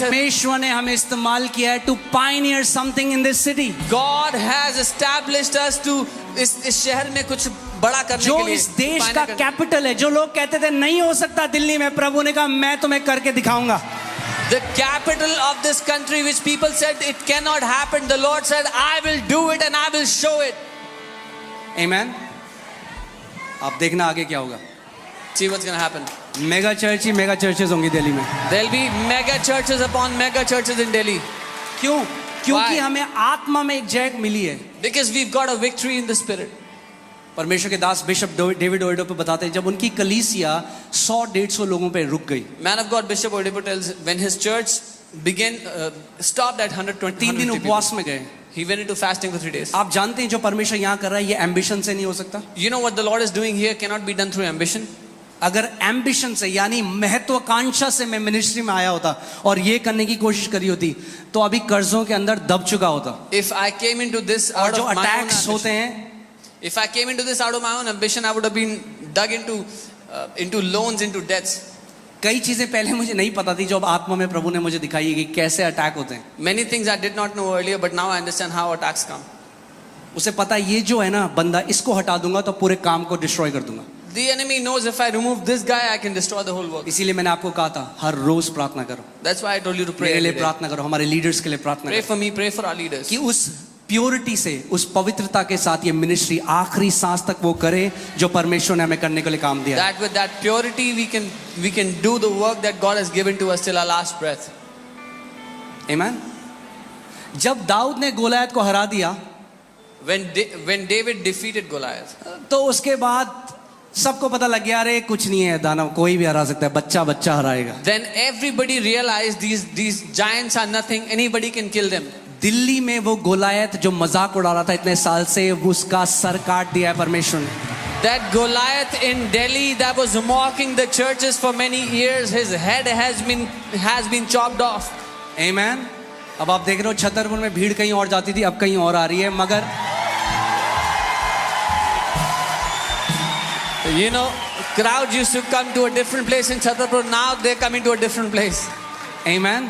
परमेश्वर ने हमें इस्तेमाल किया है to pioneer something in this city. God has established us to इस शहर में कुछ बड़ा करने जो के लिए। इस देश का कैपिटल है, जो लोग कहते थे नहीं हो सकता दिल्ली में, प्रभु ने कहा मैं तुम्हें करके दिखाऊंगा। The capital of this country, which people said it cannot happen, the Lord said, I will do it and I will show it. Amen. आप देखना आगे क्या होगा। See what's going to happen. Mega church he mega churches होंगी दिल्ली में। There'll be mega churches upon mega churches in Delhi. क्यों? क्योंकि Why? हमें आत्मा में एक जय मिली है। Because we've got a victory in the spirit. परमेश्वर के दास बिशप डेविड ओएडो पे बताते हैं, जब उनकी कलीसिया 100-150 लोगों पे रुक गई। Man of God Bishop Oedipo tells when his church began stopped at 120 3 दिन उपवास में गए। he went into fasting for 3 days. आप जानते हैं जो परमेश्वर यहाँ कर रहा है ये एम्बिशन से नहीं हो सकता। You know what the Lord is doing here cannot be done through ambition. अगर एम्बिशन से यानी महत्वाकांक्षा से मैं मिनिस्ट्री में आया होता और ये करने की कोशिश करी होती तो अभी कर्जों के अंदर दब चुका होता। If I came into this और out जो of my own अटैक्स होते ambition, हैं, if I came into this out of my own ambition, I would have been dug into loans, into debts. कई चीजें पहले मुझे नहीं पता थी जो अब आत्मा में प्रभु ने मुझे दिखाई है कि कैसे अटैक होते हैं। Many things I did not know earlier, but now I understand how attacks come. उसे पता है ये जो है ना बंदा, इसको हटा दूंगा तो पूरे काम को डिस्ट्रॉय कर दूंगा। The enemy knows if I remove this guy, I can destroy the whole work. इसीलिए मैंने आपको कहा था हर रोज प्रार्थना करो। That's why I told you to pray. मेरे लिए every day. प्रार्थना करो, हमारे लीडर्स के लिए प्रार्थना Pray करो for me, pray for our leaders. कि उस प्योरिटी से, उस पवित्रता के साथ ये मिनिस्ट्री आखिरी सांस तक वो करे जो परमेश्वर ने हमें करने के लिए काम दिया। That with that purity we can do the work that God has given to us till our last breath. Amen. जब दाऊद ने गोलियत को हरा दिया, When David defeated Goliath, तो उसके बाद सबको पता लग गया अरे कुछ नहीं है, दानव कोई भी हरा सकता है, बच्चा बच्चा हराएगा। then everybody realized these giants are nothing, anybody can kill them. Delhi में वो गोलियत जो मजाक उड़ा रहा था इतने साल से, उसका सर काट दिया है परमेश्वर ने। That Goliath in Delhi that was mocking the churches for many years, his head has been chopped off. Amen. अब आप देख रहे हो छतरपुर में भीड़ कहीं और जाती थी, अब कहीं और आ रही है, मगर You know, crowds used to come to a different place in Chhatarpur. Now they're coming to a different place. Amen.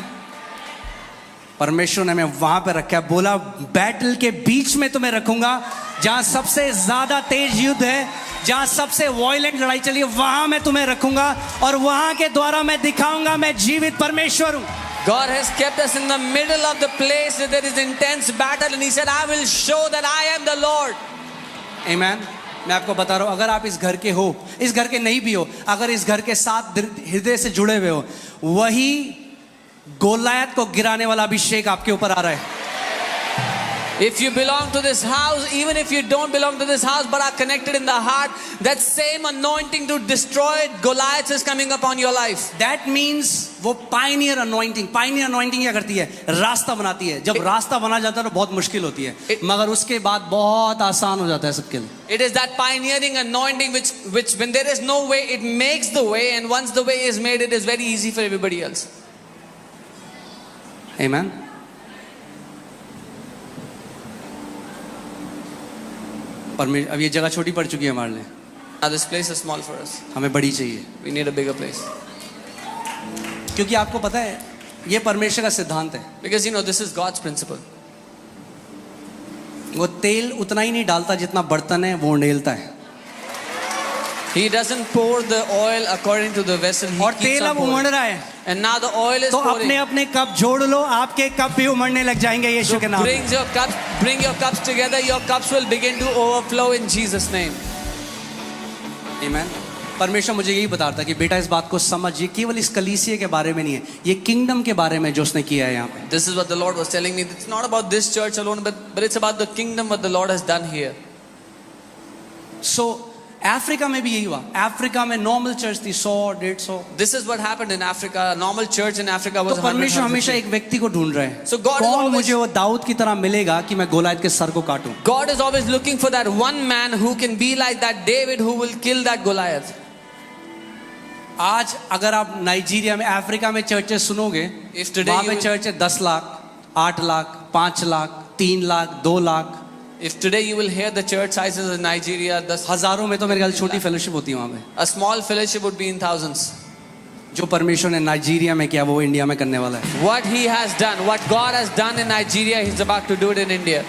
परमेश्वर ने हमें वहां पे रखा है, बोला बैटल के बीच में तुम्हें रखूंगा, जहां सबसे ज्यादा तेज युद्ध है, जहां सबसे वायलेंट लड़ाई चली है, वहां मैं तुम्हें रखूंगा और वहां के द्वारा मैं दिखाऊंगा मैं जीवित परमेश्वर हूं। God has kept us in the middle of the place where there is intense battle, and He said, "I will show that I am the Lord." Amen. मैं आपको बता रहा हूं, अगर आप इस घर के हो, इस घर के नहीं भी हो, अगर इस घर के साथ हृदय से जुड़े हुए हो, वही गोलियत को गिराने वाला अभिषेक आपके ऊपर आ रहा है। If you belong to this house, even if you don't belong to this house but are connected in the heart, that same anointing to destroy Goliath is coming upon your life. That means वो pioneer anointing क्या करती है? रास्ता बनाती है। जब रास्ता बना जाता है तो बहुत मुश्किल होती है, मगर उसके बाद बहुत आसान हो जाता है सबके लिए। It is that pioneering anointing which when there is no way, it makes the way, and once the way is made, it is very easy for everybody else. Amen. अब ये जगह छोटी पड़ चुकी है हमारे लिए। Now this place is small for us. हमें बड़ी चाहिए, We need a bigger place. क्योंकि आपको पता है ये परमेश्वर का सिद्धांत है। Because you know this is God's principle. वो तेल उतना ही नहीं डालता जितना बर्तन है वो उंडेलता है। He doesn't pour the oil according to the vessel. He और keeps तेल on अब pouring. उमड़ रहा है, And now the oil is तो pouring. अपने अपने कप जोड़ लो, आपके कप भी उमड़ने लग जाएंगे यीशु So के नाम में। bring your cups together. Your cups will begin to overflow in Jesus' name. Amen. परमेश्वर मुझे यही बता रहा था कि बेटा इस बात को समझ, ये केवल इस कलीसिया के बारे में नहीं है, ये किंगडम के बारे में जो उसने किया है यहाँ पे। This is what the Lord was telling me. It's not about this church alone, but it's about the kingdom what the Lord has done here. So Africa में भी यही हुआ। अफ्रीका में नॉर्मल चर्च थी 100-150। This is what happened in Africa. A normal church in Africa was तो परमेश्वर 100. हमेशा एक व्यक्ति को ढूंढ रहे हैं। So God is कौन always- मुझे वो दाऊद की तरह मिलेगा कि मैं गोलियत के सर को काटूं। God is always looking for that one man who can be like that David who will kill that Goliath. आज अगर आप नाइजीरिया में, अफ्रीका में चर्चेस सुनोगे, If today वहां you पे will- चर्च है 10 lakh, 8 lakh, 5 lakh, 3 lakh, 2 lakh. If today you will hear the church sizes in Nigeria, हजारों में तो मेरे ख्याल छोटी फेलोशिप होती है वहां पे। a small fellowship would be in thousands. जो परमेश्वर ने नाइजीरिया में किया वो इंडिया में करने वाला है। What he has done, what God has done in Nigeria, he's about to do it in India.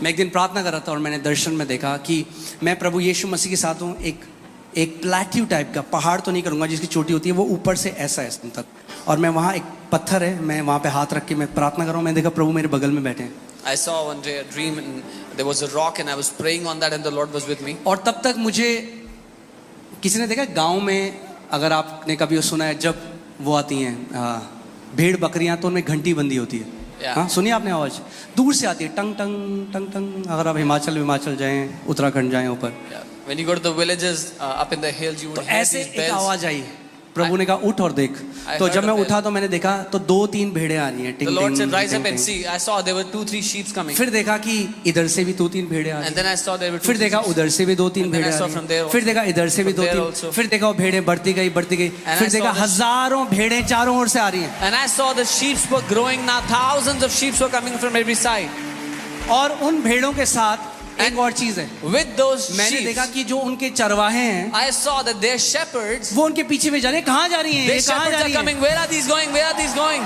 मैं एक दिन प्रार्थना कर रहा था और मैंने दर्शन में देखा कि मैं प्रभु यीशु मसीह के साथ हूँ। एक प्लेट्यू टाइप का पहाड़ तो नहीं करूँगा जिसकी चोटी होती है, वो ऊपर से ऐसा है तक, और मैं वहाँ एक पत्थर है, मैं वहाँ पे हाथ रख के मैं प्रार्थना कर रहा हूँ। मैंने देखा प्रभु मेरे बगल में बैठे हैं। I saw one day a dream and there was a rock and I was praying on that and the Lord was with me. और तब तक मुझे किसी ने देखा गांव में, अगर आपने कभी सुना है, जब वो आती हैं भेड़ बकरियां तो उनमें घंटी बंदी होती है। हाँ, सुनिए आपने आवाज दूर से आती है, टंग टंग टंग टंग। अगर आप हिमाचल जाएं, उत्तराखंड जाएं ऊपर, When you go to the villages up in the hills, you would तो hear ऐसे these एक bells. आवाज आई, प्रभु ने कहा उठ और देख। तो जब मैं उठा तो मैंने देखा तो 2-3 भेड़ें आ रही हैं। The Lord said, rise up and see. I saw there were 2-3 sheep coming. फिर देखा कि इधर से भी 2-3 भेड़ें आ रही And then I saw there were 2-3 फिर देखा sheep. उधर से भी 2-3 And then I भेड़ें आ saw रही from there हैं। also. फिर देखा इधर से भी From there 2-3, also. फिर देखा वो भेड़ें बढ़ती गई। And फिर I देखा saw this- हजारों भेड़ें चारों ओर से आ रही हैं। And I saw the sheep were growing now. Thousands of sheep were coming from every side. और उन भेड़ों के साथ एक और चीज है, With those मैंने sheep, देखा कि जो उनके चरवाहे हैं I saw that their shepherds, वो उनके पीछे भी जा रहे हैं। कहाँ जा रही हैं? their ये कहाँ shepherds जा are रही हैं? coming. Where are these going? Where are these going?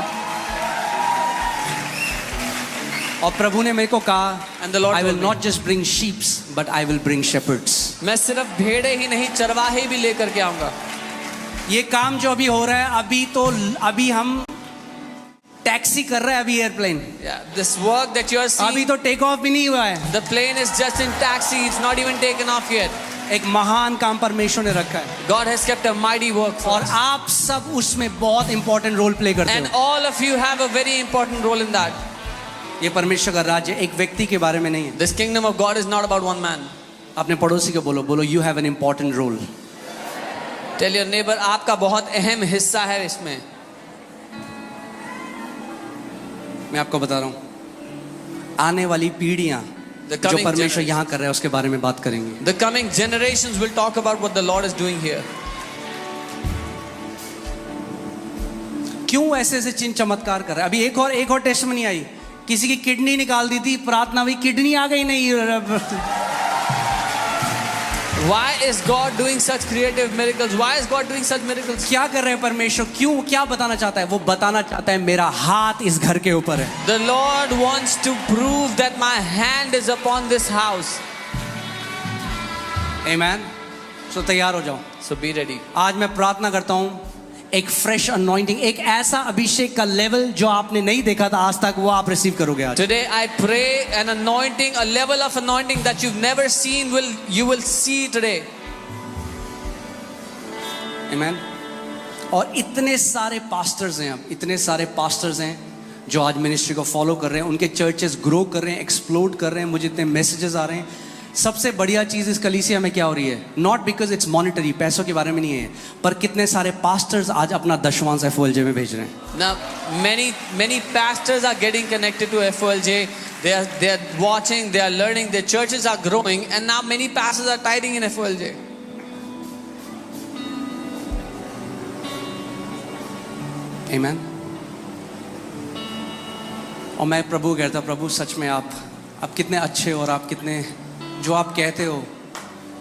और प्रभु ने मेरे को कहा, And the Lord I will told me, not just bring sheep, but I will bring shepherds. मैं सिर्फ भेड़े ही नहीं चरवाहे भी लेकर के आऊंगा। ये काम जो अभी हो रहा है, अभी हम टैक्सी कर रहे हैं, अभी airplane, Yeah, this work that you are अभी seeing, तो टेक ऑफ भी नहीं हुआ है। the plane is just in taxi. It's not even taken off yet. एक महान काम परमेश्वर ने रखा है God has kept a mighty work for और us. आप सब उसमें बहुत इंपॉर्टेंट रोल प्ले करते And हो। all of you have a very important role in that. ये परमेश्वर का राज्य एक व्यक्ति के बारे में नहीं है। This kingdom of God is not about one man. अपने पड़ोसी को बोलो you have an important role. Tell your neighbor, आपका बहुत अहम हिस्सा है इसमें। मैं आपको बता रहा हूं, आने वाली पीढ़ियां The जो coming परमेश्वर generation. यहाँ कर रहा है उसके बारे में बात करेंगे। The coming generations will talk about what the Lord is doing here. क्यों ऐसे चिन्ह चमत्कार कर रहा है? अभी एक और टेस्टमनी आई, किसी की किडनी निकाल दी थी, प्रार्थना हुई, किडनी आ गई नहीं। Why is God doing such creative miracles? Why is God doing such miracles? क्या कर रहे हैं परमेश्वर? क्यों? क्या बताना चाहता है? वो बताना चाहता है मेरा हाथ इस घर के ऊपर है। The Lord wants to prove that my hand is upon this house. आमेन। सो तैयार हो जाओ। So be ready. आज मैं प्रार्थना करता हूँ एक फ्रेश अनॉइंटिंग, एक ऐसा अभिषेक का लेवल जो आपने नहीं देखा था आज तक, वो आप रिसीव करोगे आज। Today I pray an anointing, a level of anointing that you've never seen, you will see today. आमेन। और इतने सारे पास्टर्स हैं, अब इतने सारे पास्टर्स हैं जो आज मिनिस्ट्री को फॉलो कर रहे हैं, उनके चर्चेस ग्रो कर रहे हैं, एक्सप्लोड कर रहे हैं, मुझे इतने मैसेजेस आ रहे हैं। सबसे बढ़िया चीज़ इस कलीसिया में क्या हो रही है? नॉट बिकॉज इट्स मॉनिटरी, पैसों के बारे में नहीं है, पर कितने सारे पास्टर्स आज अपना दशवांश FOLJ में भेज रहे हैं। Now many pastors are getting connected to FOLJ. They are watching, they are learning, their churches are growing, and now many pastors are tithing in FOLJ. आमेन। और मैं प्रभु कहता, प्रभु सच में आप कितने अच्छे हो, और आप कितने, जो आप कहते हो,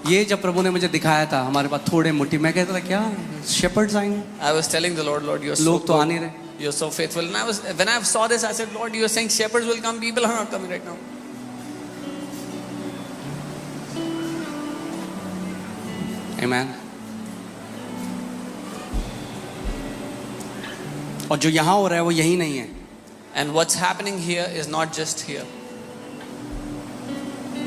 ये जब प्रभु ने मुझे दिखाया था हमारे पास थोड़े मुट्ठी, मैं कहता था क्या शेपर्ड्स आएंगे? I was telling the Lord, you're so लोग तो आ good. नहीं रहे। You're so faithful. And when I saw this, I said, Lord, you're saying shepherds will come, people are not coming right now. आमेन। और जो यहाँ हो रहा है वो यही नहीं है। And what's happening here is not just here.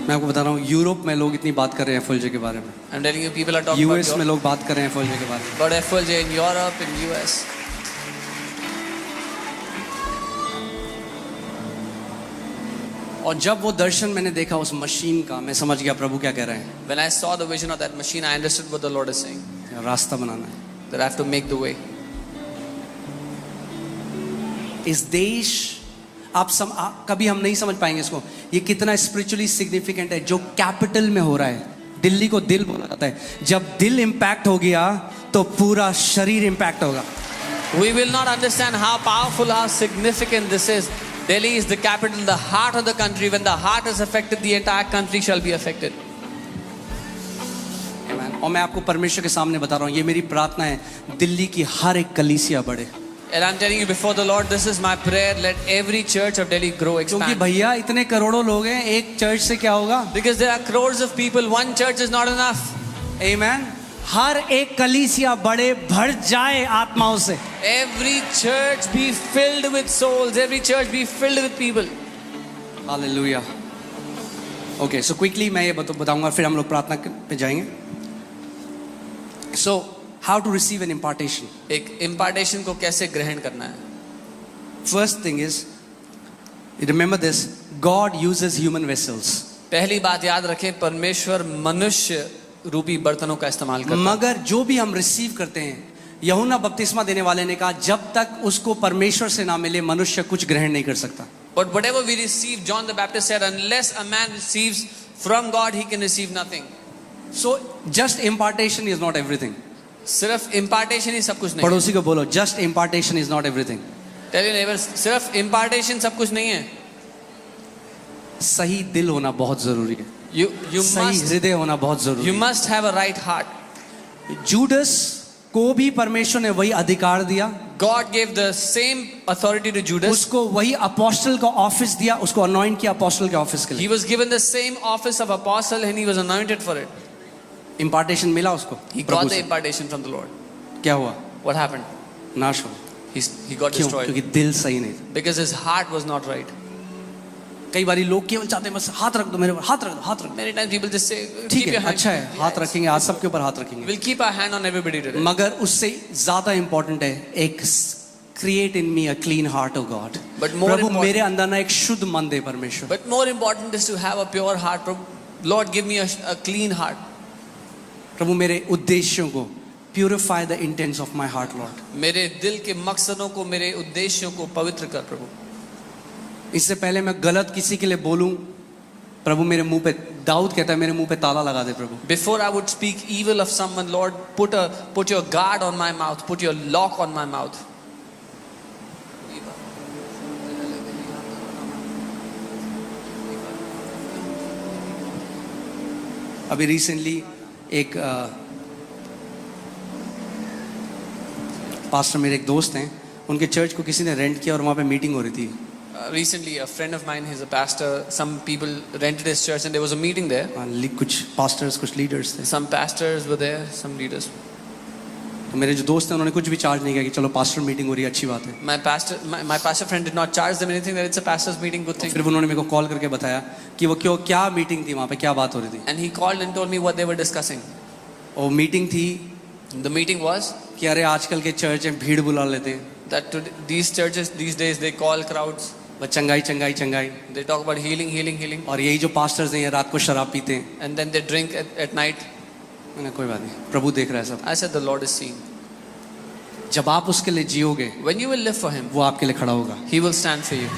मैं आपको बता रहा हूँ, यूरोप में लोग इतनी बात कर रहे हैं FOLJ के बारे में, I'm telling you, people are talking US में about लोग बात कर रहे हैं FOLJ के बारे में। about FOLJ in Europe, in US. और जब वो दर्शन मैंने देखा उस मशीन का, मैं समझ गया प्रभु क्या कह रहे हैं। When I saw the vision of that machine, I understood what the Lord is saying. रास्ता बनाना है। That I have to make the way. इस देश, कभी हम नहीं समझ पाएंगे इसको, ये कितना स्पिरिचुअली सिग्निफिकेंट है जो कैपिटल में हो रहा है। दिल्ली को दिल बोला जाता है, जब दिल इंपैक्ट हो गया तो पूरा शरीर इंपैक्ट होगा। We will not understand how powerful, how significant this is. Delhi is the capital, the heart of the country. When the heart is affected, the entire country shall be affected. और मैं आपको परमेश्वर के सामने बता रहा हूँ, ये मेरी प्रार्थना है, दिल्ली की हर एक कलीसिया बढ़े। And I'm telling you before the Lord, this is my prayer. Let every church of Delhi grow, क्योंकि expand. भैया इतने करोड़ों लोग हैं, एक चर्च से क्या होगा? Because there are crores of people. One church is not enough. आमेन। हर एक कलीसिया बड़े, भर जाए आत्माओं से। Every church be filled with souls. Every church be filled with people. Hallelujah. Okay, so quickly मैं ये बताऊंगा, फिर हम लोग प्रार्थना पे जाएंगे। So how to receive an impartation. एक impartation को कैसे ग्रहण करना है? First thing is, remember this, God uses human vessels. पहली बात याद रखें, परमेश्वर मनुष्य रूपी बर्तनों का इस्तेमाल करता है। मगर जो भी हम रिसीव करते हैं, यूहन्ना बपतिस्मा देने वाले ने कहा, जब तक उसको परमेश्वर से ना मिले मनुष्य कुछ ग्रहण नहीं कर सकता। But whatever we receive, John the Baptist said, unless a man receives from God, he can receive nothing. So just impartation is not everything. सिर्फ impartation ही सब कुछ नहीं है। पड़ोसी को बोलो, just impartation is not everything. Tell your neighbor, सिर्फ impartation सब कुछ नहीं है। सही दिल होना बहुत जरूरी है। You सही must हृदय होना बहुत जरूरी you must have a right heart. है। जूडस को भी परमेश्वर ने वही अधिकार दिया, God gave the same authority to Judas. उसको वही अपोस्टल का ऑफिस दिया, उसको अनॉइंट किया अपोस्टल के ऑफिस के He लिए। was given the same office of apostle and he was anointed for it. इम्पार्टेशन मिला उसको He प्रभु got the से। impartation from the Lord. क्या हुआ? What happened? नाश हो। He got क्यों? destroyed क्योंकि दिल सही नहीं था। because his heart was not right. कई बारी लोग केवल चाहते हैं बस हाथ रख दो मेरे ऊपर, हाथ रख दो, हाथ रख दो। Many times people just say, ठीक keep है, your hand. अच्छा है, हाथ रखेंगे, आज सबके ऊपर हाथ रखेंगे। We'll keep our hand on everybody today. मगर उससे ज्यादा इंपॉर्टेंट है, एक create in me a clean heart of God. But more Prabhu important- मेरे अंदर ना एक शुद्ध मन दे परमेश्वर। But more important is to have a pure heart. Lord, give me a clean heart. प्रभु मेरे उद्देश्यों को, purify the intends of my heart Lord. मेरे दिल के मकसदों को, मेरे उद्देश्यों को पवित्र कर प्रभु। इससे पहले मैं गलत किसी के लिए बोलूं, प्रभु मेरे मुंह पे, दाऊद कहता है मेरे मुंह पे ताला लगा दे प्रभु। Before I would speak evil of someone, Lord, put your guard on my mouth, put your lock on my mouth. अभी रिसेंटली एक पास्टर, मेरे एक दोस्त हैं, उनके चर्च को किसी ने रेंट किया और वहाँ पे मीटिंग हो रही थी। Recently, a friend of mine, he's a pastor. Some people rented his church, and there was a meeting there. कुछ पास्टर्स, कुछ लीडर्स थे। Some pastors were there, some leaders. तो मेरे जो दोस्त हैं उन्होंने कुछ भी चार्ज नहीं किया कि चलो पास्टर मीटिंग हो रही है, अच्छी बात है। My pastor friend did not charge them anything. That it's a pastor's meeting, good thing. फिर उन्होंने मेरे को कॉल करके बताया कि वो क्या मीटिंग थी, वहाँ पे क्या बात हो रही थी। And he called and told me what they were discussing. और मीटिंग थी The meeting was कि अरे आजकल के चर्च में भीड़ बुला लेते हैं, that these churches these days they call crowds. बस चंगाई चंगाई चंगाई, They talk about healing, healing, healing, और यही जो पास्टर्स हैं ये रात को शराब पीते हैं। and then they drink at night. मैंने कोई बात नहीं, प्रभु देख रहा है सब। I said the Lord is seeing. जब आप उसके लिए जियोगे, When you will live for Him, वो आपके लिए खड़ा होगा। He will stand for you.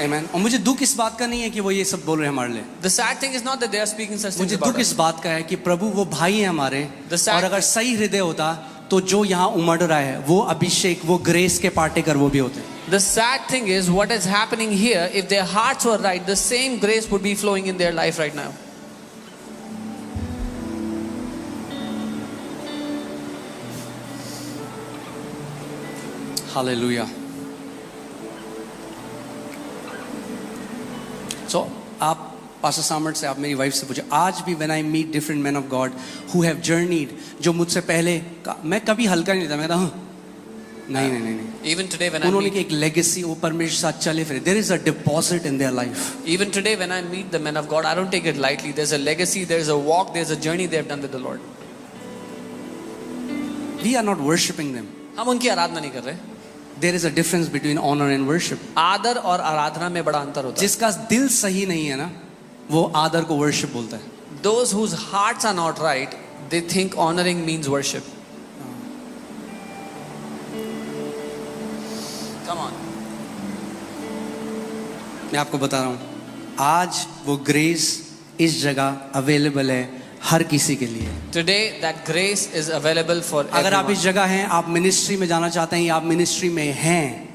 आमीन। और मुझे दुख इस बात का नहीं है कि वो ये सब बोल रहे हैं हमारे लिए। The sad thing is not that they are speaking such things मुझे about दुख इस us. बात का है कि प्रभु वो भाई है हमारे, The sad- और अगर सही हृदय होता तो जो यहाँ उमड़ रहा है वो अभिषेक, वो ग्रेस के पार्टेकर वो भी होते। The sad thing is what is happening here. If their hearts were right, the same grace would be flowing in their life right now. Hallelujah. So आप पास्टर सामर्थ से, आप मेरी वाइफ से पूछे, आज भी when I meet different man of God who have journeyed, जो मुझसे पहले मैं कभी हल्का नहीं था, मैं कहता नहीं नहीं नहीं नहीं। Even today when I उन्होंने meet, की एक लेगेसी, वो परमेश्वर साथ चले फिरे। There is a deposit in their life. even today when I meet the men of God, I don't take it lightly. There's a legacy, there's a walk, there's a journey they have done with the Lord. We are not worshipping them. हम उनकी आराधना नहीं कर रहे। There is a difference between honour and worship. आदर और आराधना में बड़ा अंतर होता है। जिसका दिल सही नहीं है ना, वो आदर को वर्शिप बोलता है। Those whose hearts are not right, they think honoring means worship. Come on. मैं आपको बता रहा हूँ, आज वो ग्रेस इस जगह अवेलेबल है हर किसी के लिए। Today that grace is available for अगर आप everyone. इस जगह हैं, आप मिनिस्ट्री में जाना चाहते हैं या आप मिनिस्ट्री में हैं,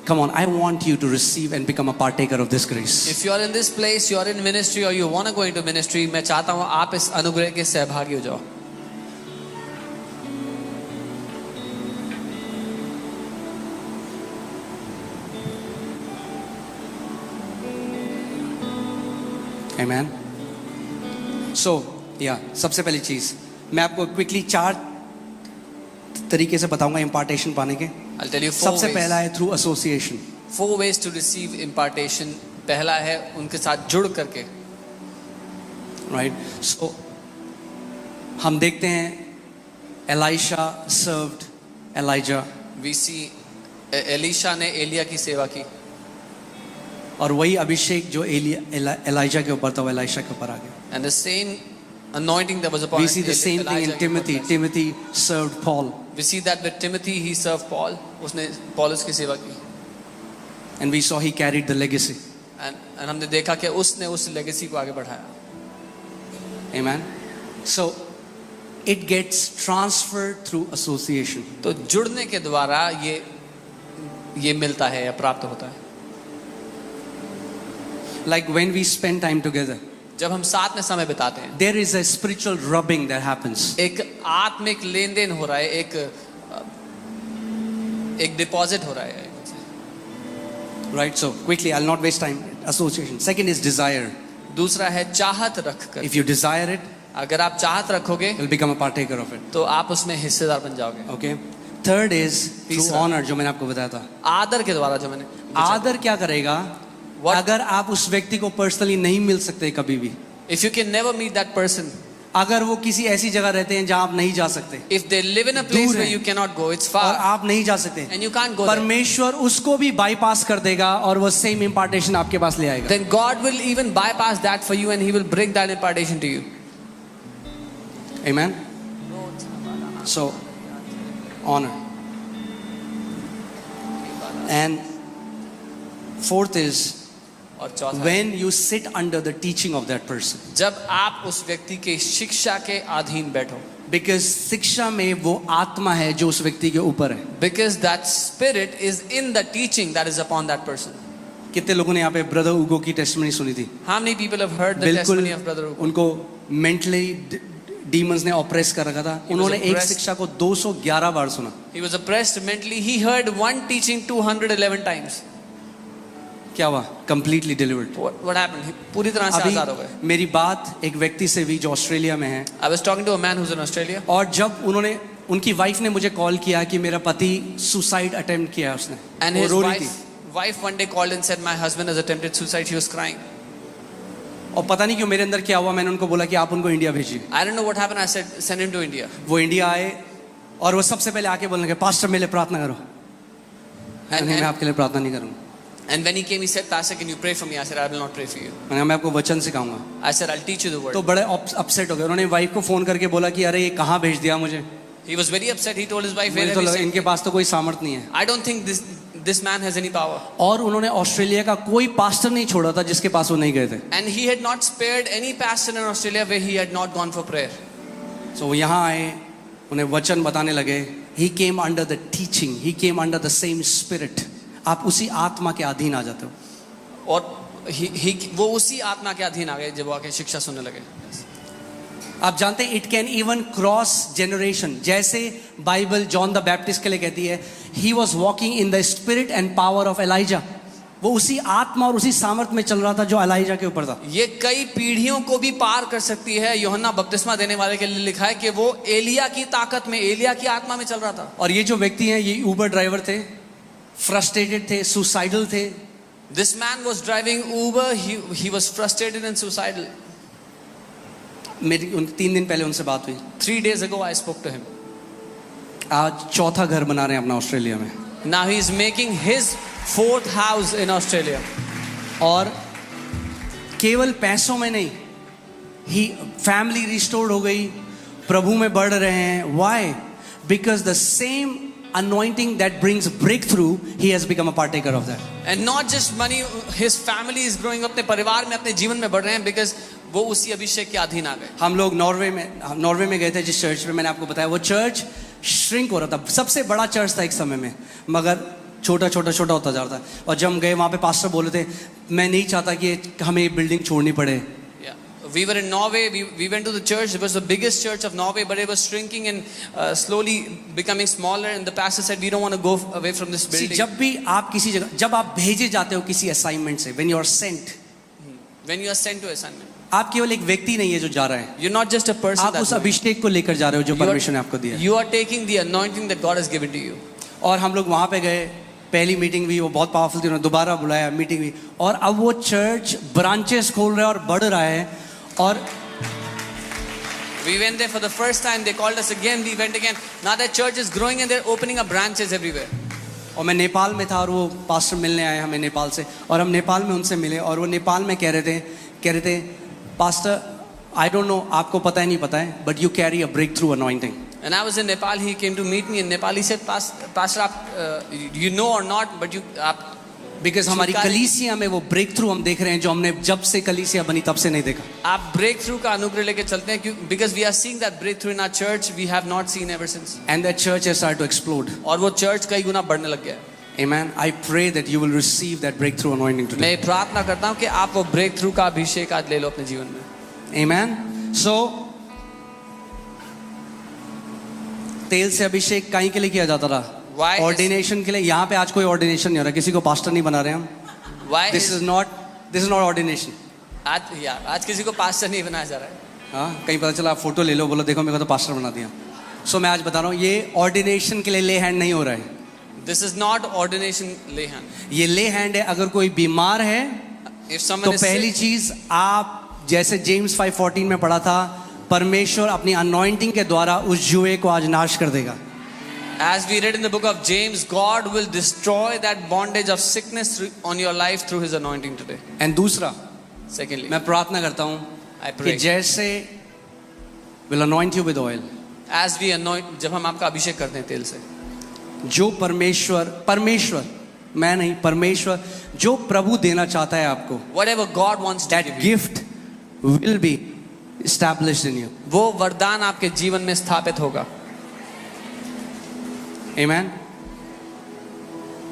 Come on, I want you to receive and become a partaker of this grace. If you are in this place, you are in ministry or you want to go into ministry, मैं चाहता हूँ आप इस अनुग्रह के सहभागी हो जाओ. Amen. So, yeah, सबसे पहली चीज मैं आपको क्विकली 4 तरीके से बताऊंगा impartation पाने के. I'll tell you 4 सबसे ways. पहला है through association. 4 ways to receive impartation. पहला है उनके साथ जुड़ करके. Right? So, हम देखते हैं Elisha served Elijah. We see Elisha ने एलिया की सेवा की. और वही अभिषेक जो एलाइजा के ऊपर था वो एलाइशा के ऊपर आ गया. And the same anointing that was upon We see the same thing in Elijah Timothy. Timothy served Paul. We see that with Timothy he served Paul. उसने पौलुस की सेवा की. And we saw he carried the legacy. And हमने देखा कि उसने उस लेगेसी को आगे बढ़ाया. Amen. So it gets transferred through association. तो जुड़ने के द्वारा ये मिलता है या प्राप्त होता है. Like when we spend time together, जब हम साथ में समय बिताते हैं, there is a spiritual rubbing that happens. एक आत्मिक लेन देन हो रहा है, एक डिपॉजिट हो रहा है. Right? So quickly, I'll not waste time. Association. Second is desire. दूसरा है चाहत रखकर. If you desire it, अगर आप चाहत रखोगे you'll become a partaker of it. तो आप उसमें हिस्सेदार बन जाओगे. Okay. Third is through तीसरा. honor, जो मैंने आपको बताया था. आदर के द्वारा जो मैंने आदर क्या करेगा? What? अगर आप उस व्यक्ति को पर्सनली नहीं मिल सकते कभी भी, if you can never meet that person, अगर वो किसी ऐसी जगह रहते हैं जहां आप नहीं जा सकते if they live in a place दूर where है, you cannot go, it's और far आप नहीं जा सकते, and you can't go there, परमेश्वर उसको भी बाईपास कर देगा और वो सेम इम्पार्टेशन आपके पास ले आएगा. then God will even bypass that for you and he will bring that impartation to you. Amen. So honor. And fourth is और चौथा, when you sit under the teaching of that person. जब आप उस व्यक्ति के शिक्षा के अधीन बैठो, Because शिक्षा में वो आत्मा है जो उस व्यक्ति के ऊपर है. because that spirit is in the teaching that is upon that person. कितने लोगों ने यहाँ पे ब्रदर उगो की टेस्टिमनी सुनी थी? How many people have heard the बिल्कुल testimony of brother Ugo? उनको मेंटली डीमंस ने ऑप्रेस कर रखा था. उन्होंने एक oppressed. शिक्षा को 211 बार सुना. He was oppressed mentally. He heard one teaching 211 times. क्या हुआ? Completely delivered. What happened? He पूरी तरह से आजाद हो गए. अभी मेरी बात एक व्यक्ति से हुई जो ऑस्ट्रेलिया में है. I was talking to a man who's in Australia. और जब उनकी वाइफ ने मुझे कॉल किया कि मेरा पति सुसाइड अटेम्प्ट किया उसने, And वो his रो रही थी. wife one day called and said, my husband has attempted suicide. She was crying. और पता नहीं क्यों मेरे अंदर क्या हुआ, मैंने उनको बोला कि आप उनको इंडिया भेजिए. I don't know what happened. I said, send him to India. वो इंडिया आए और वो सबसे पहले आके बोलने लगे, पास्टर मेरे लिए प्रार्थना करो. And, मैं and, आपके लिए प्रार्थना नहीं करूँगा. and when he came, he said, Pastor, can you pray for me? I said, I will not pray for you. मैं आपको वचन सिखाऊंगा. I said, I'll teach you the word. तो बड़े अपसेट हो गए. उन्होंने वाइफ को फोन करके बोला कि अरे ये कहाँ भेज दिया मुझे. He was very upset. He told his wife, where मुझे have तो you लगा sent इनके me? पास तो कोई सामर्थ नहीं है. I don't think this man has any power. और उन्होंने ऑस्ट्रेलिया का कोई पास्टर नहीं छोड़ा था जिसके पास वो नहीं गए थे. And he had not spared any pastor in Australia where he had not gone for prayer. So वो यहाँ आए, उन्हें वचन बताने लगे. He came under the teaching. He came under the same spirit. आप उसी आत्मा के अधीन आ जाते हो. और वो उसी आत्मा के अधीन आ गए जब वो आके शिक्षा सुनने लगे. आप जानते हैं it can even cross generation. जैसे बाइबल जॉन द बैप्टिस्ट के लिए कहती है, he was walking in the spirit and power of Elijah. वो उसी आत्मा और उसी सामर्थ में चल रहा था जो एलाइजा के ऊपर था. ये कई पीढ़ियों को भी पार कर सकती है. यूहन्ना बपतिस्मा देने वाले के लिए लिखा है कि वो एलिया की ताकत में, एलिया की आत्मा में चल रहा था. और ये जो व्यक्ति हैं ये ऊबर ड्राइवर थे, फ्रस्ट्रेटेड थे, सुसाइडल थे. This man was driving Uber. He was frustrated and suicidal. मेरी 3 दिन पहले उनसे बात हुई. 3 days ago I spoke to him. आज चौथा घर बना रहे हैं अपना ऑस्ट्रेलिया में. Now he is making his 4th house in Australia. और केवल पैसों में नहीं, ही फैमिली रिस्टोर्ड हो गई, प्रभु में बढ़ रहे हैं. Why? Because the same anointing that brings breakthrough, he has become a partaker of that. And not just money, his family is growing up. अपने परिवार में, अपने जीवन में बढ़ रहे हैं because वो उसी अभिषेक के अधीन आ गए. हम लोग नॉर्वे में गए थे जिस चर्च में मैंने आपको बताया, वो चर्च श्रिंक हो रहा था. सबसे बड़ा चर्च था एक समय में, मगर छोटा छोटा छोटा होता जा रहा था। और जब हम गए वहाँ पे पास्टर बोले थे मैं नहीं चाहता कि हमें ये बिल्डिंग छोड़नी पड़े। Yeah. We were in Norway. We went to the church. It was the biggest church of Norway, but it was shrinking and slowly becoming smaller. And the pastor said, "We don't want to go away from this See, building." जब भी आप किसी जगह, जब आप भेजे जाते हो किसी असाइनमेंट से, when you are sent, When you are sent to assignment, आप केवल एक व्यक्ति नहीं है जो जा रहा है, you're not just a person. आप उस that अभिषेक को लेकर जा रहे हो जो परमेश्वर ने आपको दिया है। you are taking the anointing that God has given to you. और हम लोग वहाँ पे गए, पहली मीटिंग हुई, वो बहुत पावरफुल थी, उन्होंने दोबारा बुलाया, मीटिंग हुई, और अब वो चर्च ब्रांचेस खोल रहा है और बढ़ रहा है। और We went there for the first time. They called us again. We went again. Now that church is growing and they're opening up branches everywhere. और मैं नेपाल में था और वो पास्टर मिलने आए हमें नेपाल से, और हम नेपाल में उनसे मिले, और वो नेपाल में कह रहे थे पास्टर आई डोंट नो आपको पता है नहीं पता है, but you carry a breakthrough anointing. And I was in Nepal. He came to meet me in Nepal. He said, Pastor, you know or not, but आप because हमारी कलीसिया में वो ब्रेक थ्रू हम देख रहे हैं जो हमने जब से कलीसिया बनी तब से नहीं देखा। आप ब्रेक थ्रू का अनुग्रह लेके चलते हैं, क्यों? Because we are seeing that breakthrough in our church. We have not seen ever since. And that church has started to explode. और वो चर्च कई गुना बढ़ने लग गया है। Amen. I pray that you will receive that breakthrough anointing today. मैं प्रार्थना करता हूँ कि आप वो ब्रेक थ्रू का अभिषेक आज ले लो अपने जीवन में। Amen. So तेल से अभिषेक कहीं के लिए किया जाता था? Why? ऑर्डिनेशन के लिए। यहाँ पे आज कोई ऑर्डिनेशन नहीं हो रहा, किसी को पास्टर नहीं बना रहे हम। Why? This is not ordination. आज किसी को पास्टर नहीं बनाया जा रहा है। हाँ, कहीं पता चला आप फोटो ले लो, बोलो देखो मेरे को तो पास्टर बना दिया। सो मैं आज बता रहा हूँ ये ऑर्डिनेशन के लिए ले हैंड नहीं हो रहा है। This is not ordination lay hand. ये ले हैंड है अगर कोई बीमार है If someone तो is पहली sick, चीज आप जैसे जेम्स 5:14 में पढ़ा था, परमेश्वर अपनी अनॉइंटिंग के द्वारा उस जुए को आज नाश कर देगा। as we read in the book of James, God will destroy that bondage of sickness on your life through His anointing today. And दूसरा Secondly, मैं प्रार्थना करता हूँ I कि pray जैसे will anoint you with oil, as we anoint, जब हम आपका अभिषेक करते हैं तेल से, जो परमेश्वर मैं नहीं, परमेश्वर जो प्रभु देना चाहता है आपको, whatever God wants to that give you, gift will be established in you. वो वरदान आपके जीवन में स्थापित होगा। Amen.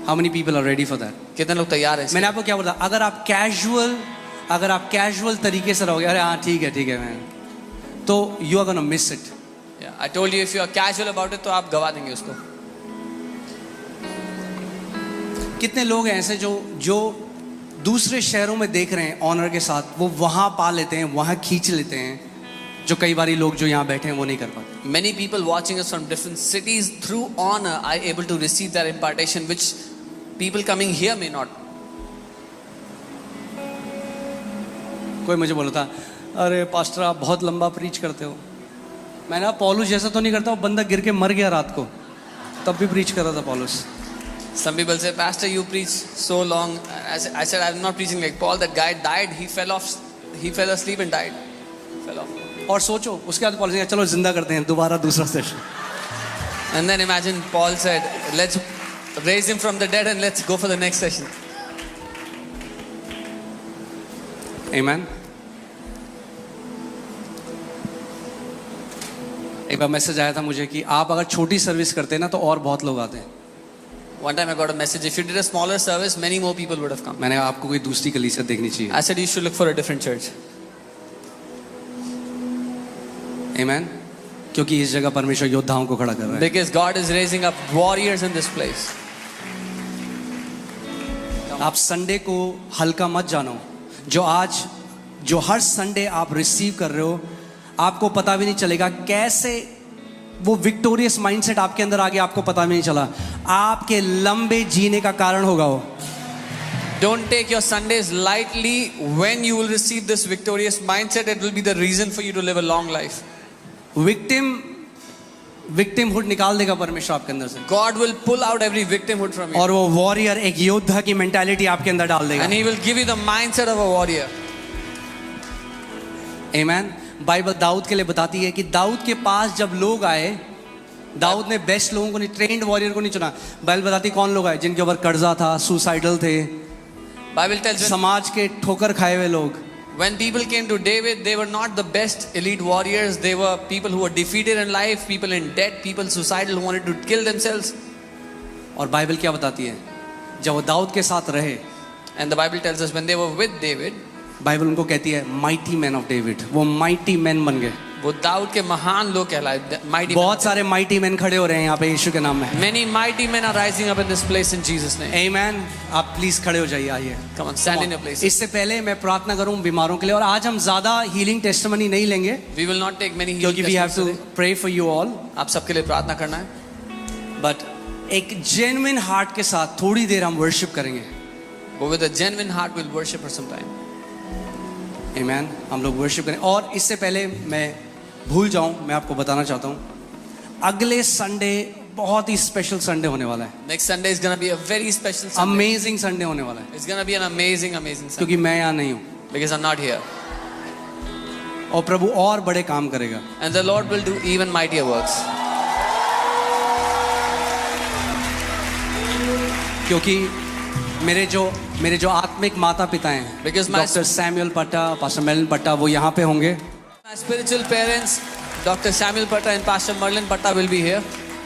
How many people are ready for that? कितने लोग तैयार हैं इसके मैंने आपको क्या बोला, अगर आप कैजुअल तरीके से रहोगे, अरे हाँ ठीक है मैं, तो you are gonna miss it. लिए? I told you if you are casual about it तो आप गवा देंगे उसको। कितने लोग हैं ऐसे जो दूसरे शहरों में देख रहे हैं ऑनर के साथ, वो वहां पा लेते हैं, वहां खींच लेते हैं, जो कई बारी लोग जो यहाँ बैठे हैं वो नहीं कर पाते। Many people watching us from different cities through honor are able to receive that impartation which people coming here may not. कोई मुझे बोला था, अरे पास्टर आप बहुत लंबा प्रीच करते हो। मैंने कहा पौलुस जैसा तो नहीं करता, वो बंदा गिर के मर गया रात को, तब भी प्रीच कर रहा था पौलुस। Some people say, Pastor, you preach so long. I said, I'm not preaching like Paul. That guy died. He fell asleep and died. Fell off. और सोचो उसके बाद पौलुस ने कहा, चलो जिंदा करते हैं दोबारा दूसरा session. And then imagine Paul said, let's raise him from the dead and let's go for the next session. Amen. एक बार मैसेज आया था मुझे कि आप अगर छोटी सर्विस करते हैं ना तो और बहुत लोग आते हैं। One time I got a message, if you did a smaller service, many more people would have come. मैंने कहा आपको कोई दूसरी कलीसिया देखनी चाहिए। I said, you should look for a different church. Amen. क्योंकि इस जगह परमेश्वर योद्धाओं को खड़ा कर रहा है। Because God is raising up warriors in this place. आप संडे को हल्का मत जानो। जो हर संडे आप रिसीव कर रहे हो, आपको पता भी नहीं चलेगा कैसे वो विक्टोरियस माइंडसेट आपके अंदर आ गया, आपको पता भी नहीं चला। आपके लंबे जीने का कारण होगा वो। Don't take your Sundays lightly. When you will receive this victorious mindset, it will be the reason for you to live a long life. Victimhood निकाल देगा परमेश्वर आपके अंदर से। God will pull out every victimhood from you. और वो warrior, एक योद्धा की मेंटालिटी आपके अंदर डाल देगा। And He will give you the mindset of a warrior. Amen. Bible दाऊद के लिए बताती है कि दाऊद के पास जब लोग आए, दाऊद ने बेस्ट लोगों को नहीं, ट्रेंड वॉरियर को नहीं चुना। बाइबल बताती कौन लोग आए, जिनके ऊपर कर्जा था, सुसाइडल थे, Bible tells समाज के ठोकर खाए हुए लोग। when people came to David, they were not the best elite warriors. They were people who were defeated in life, people in debt, people suicidal who wanted to kill themselves. और Bible क्या बताती है? जब वो दाऊद के साथ रहे, And the Bible tells us when they were with David, Bible उनको कहती है माइटी मैन ऑफ डेविड, वो माइटी मैन बन गए। वो दाऊद के महान लोग कहलाए, mighty men. बहुत सारे माइटी मैन खड़े हो रहे हैं यहाँ पे यीशु के नाम में। Many mighty men are rising up in this place in Jesus' name. आमीन। आप प्लीज खड़े हो जाइए, आइए। Come on, stand in your place. इससे पहले मैं प्रार्थना करूं बीमारों के लिए, और आज हम ज्यादा हीलिंग टेस्टिमनी नहीं लेंगे We will not take many क्योंकि healing we have to testimonies today. Pray for you all, आप सबके लिए प्रार्थना करना है। बट एक जेन्युइन हार्ट के साथ थोड़ी देर हम वर्शिप करेंगे। But with a genuine heart, we'll worship for some time. आमीन। हम लोग वर्शिप करें, और इससे पहले मैं भूल जाऊं, मैं आपको बताना चाहता हूं अगले संडे बहुत ही स्पेशल संडे होने वाला है। Next Sunday is going to be a very special Sunday. Amazing Sunday होने वाला है, It's going to be an amazing, amazing Sunday. क्योंकि मैं यहाँ नहीं हूँ Because I'm not here. और प्रभु और बड़े काम करेगा। And the Lord will do even mightier works. क्योंकि मेरे जो आत्मिक माता पिता हैं, Because my- डॉक्टर सैमुअल पट्टा, पास्टर मेलन पट्टा, वो यहाँ पे होंगे। My spiritual parents, Dr. Samuel Patta and Pastor Merlin Patta will be here.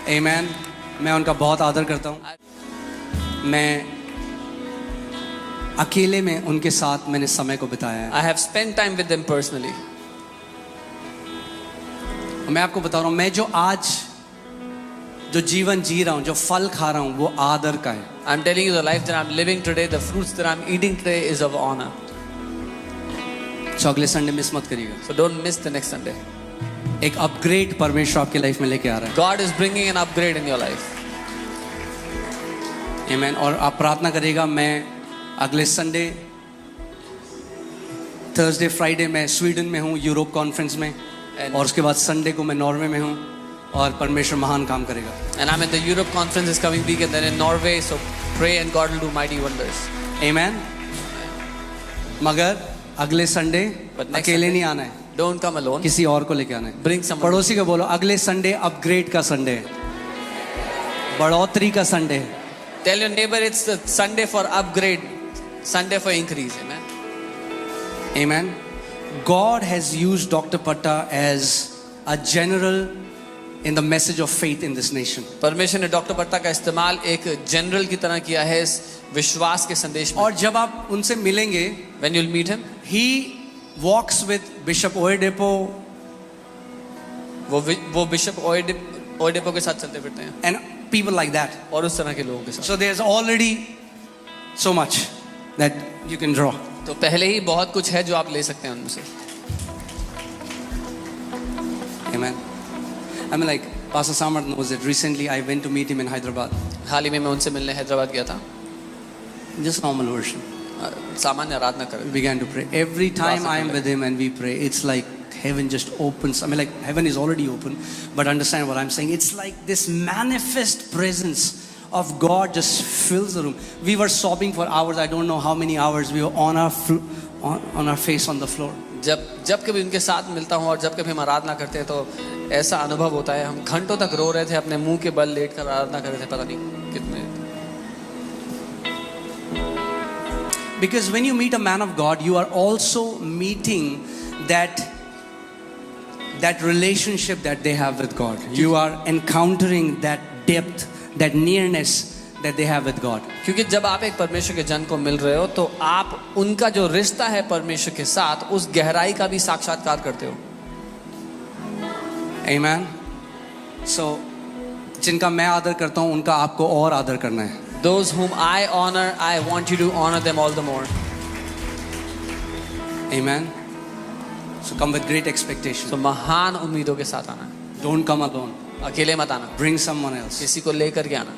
आमीन। मैं उनका बहुत आदर करता हूँ। मैं अकेले में उनके साथ मैंने समय को बिताया है। I have spent time with them personally. मैं आपको बता रहा हूँ, मैं जो आज जो जीवन जी रहा हूँ, जो फल खा रहा हूँ, वो आदर का है। I'm telling you, the life that I'm living today, the fruits that I'm eating today is of honor. तो अगले संडे मिस मत करिएगा। So don't miss the next Sunday. एक अपग्रेड परमेश्वर आपकी लाइफ में लेके आ रहा God is bringing an upgrade in your life. है। आमीन। और आप प्रार्थना करिएगा, मैं अगले संडे, थर्सडे, फ्राइडे मैं स्वीडन में हूँ यूरोप कॉन्फ्रेंस में, और उसके बाद संडे को मैं नॉर्वे में हूँ, और परमेश्वर महान काम करेगा। And I'm at the Europe conference this coming week and then in Norway, so pray and God will do mighty wonders. आमीन। मगर अगले संडे But next अकेले Sunday- नहीं आना है, Don't come alone. किसी और को लेके आना है। Bring someone. पड़ोसी को बोलो अगले संडे अपग्रेड का संडे है, बढ़ोतरी का संडे है। Tell your neighbor it's the Sunday for upgrade, Sunday for increase. Amen. Amen. God has used Dr. Patta as a general in the message of faith in this nation. परमेश्वर ने doctor पट्टा का इस्तेमाल एक general की तरह किया है इस विश्वास के संदेश में। और जब आप उनसे मिलेंगे, When you'll meet him, he walks with Bishop Oyedepo वो बिशप ओएडेपो के साथ चलते फिरते हैं and people like that. और उस तरह के लोगों के साथ। So there's already so much that you can draw. तो पहले ही बहुत कुछ है जो आप ले सकते हैं उनसे। Amen. I mean, like Pastor Samarth knows that recently I went to meet him in Hyderabad. हाल ही में मैं उनसे मिलने हैदराबाद गया था। Just normal worship. सामान्य आराधना कर We began to pray. Every time I am with him and we pray, it's like heaven just opens. I mean, like heaven is already open, but understand what I'm saying. It's like this manifest presence of God just fills the room. We were sobbing for hours. I don't know how many hours. We were on our face on the floor. जब कभी उनके साथ मिलता हूँ और जब कभी हम आराधना करते हैं तो ऐसा अनुभव होता है, हम घंटों तक रो रहे थे, अपने मुंह के बल लेट कर आराधना कर रहे थे, पता नहीं कितने। Because when you meet a man of God, you are also meeting that relationship that they have with God. You are encountering that depth, that nearness that they have with God. क्योंकि जब आप एक परमेश्वर के जन को मिल रहे हो तो आप उनका जो रिश्ता है परमेश्वर के साथ, उस गहराई का भी साक्षात्कार करते हो। Amen. So, जिनका मैं आदर करता हूँ उनका आपको और आदर करना है। Those whom I honor, I want you to honor them all the more. Amen. So come with great expectation. तो महान उम्मीदों के साथ आना, Don't come alone. अकेले मत आना, Bring someone else. किसी को लेकर के आना।